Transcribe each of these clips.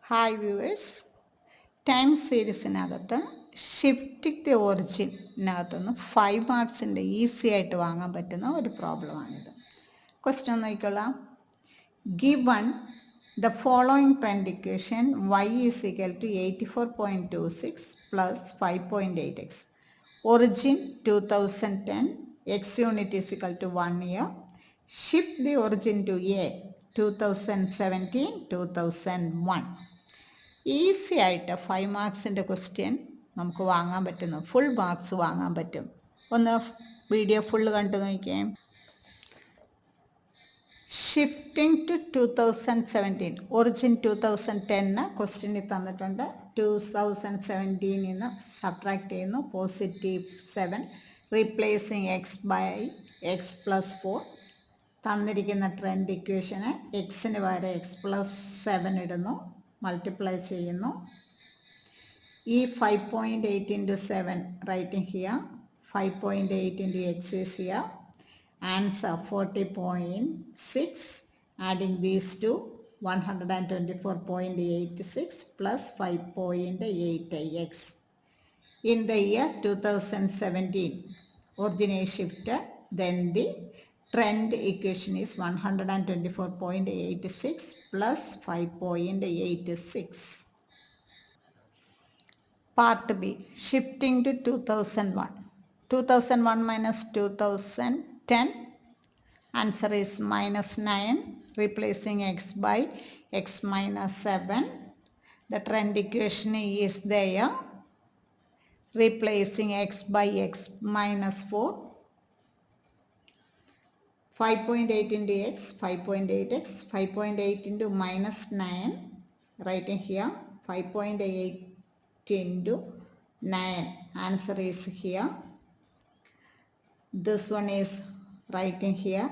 Hi viewers, time സീരീസിനകത്ത് shifting the ഒറിജിനകത്തുനിന്ന് 5 മാർക്സിൻ്റെ ഈസി ആയിട്ട് വാങ്ങാൻ പറ്റുന്ന ഒരു പ്രോബ്ലമാണിത്. ക്വസ്റ്റ്യൻ നോക്കിക്കൊള്ളാം. Given the following trend equation y is equal to 84.26 plus 5.8x. Origin 2010, x unit is equal to 1 year. Shift the origin to a 2017, 2001. Easy ആയിട്ട് 5 മാർക്സിൻ്റെ ക്വസ്റ്റ്യൻ നമുക്ക് വാങ്ങാൻ പറ്റുന്നു, ഫുൾ മാർക്സ് വാങ്ങാൻ പറ്റും. ഒന്ന് വീഡിയോ ഫുള്ള് കണ്ടു നോക്കിയേ. ഷിഫ്റ്റിംഗ് ടു 2017, ഒറിജിൻ 2010 ക്വസ്റ്റ്യനിൽ തന്നിട്ടുണ്ട്. 2017 നിന്ന് സബ്ട്രാക്ട് ചെയ്യുന്നു, +7. Replacing x by x plus 4. തന്നിരിക്കുന്ന ട്രെൻഡ് ഇക്വേഷന് എക്സിന് പകരം x+7 ഇടുന്നു, മൾട്ടിപ്ലൈ ചെയ്യുന്നു. ഈ 5.8 into 7 writing here, 5.8 into x is here. Answer 40.6. Adding these two, 124.86 plus 5.8x. In the year 2017, origin is shifted, then the trend equation is 124.86 plus 5.86. Part B, shifting to 2001. 2001 minus 2010. Answer is -9. Replacing x by x minus 7. The trend equation is there. Replacing x by x minus 4. 5.8 into x, 5.8x, 5.8 into -9, writing here, 5.8 into 9, answer is here. This one is writing here,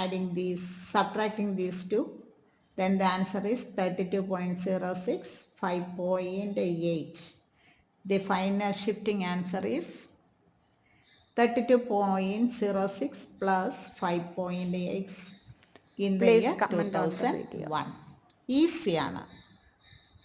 adding these, subtracting these two, then the answer is 32.06, 5.8. The final shifting answer is 32.06 plus 5.8 in the year 2001. ഈസിയാണ്.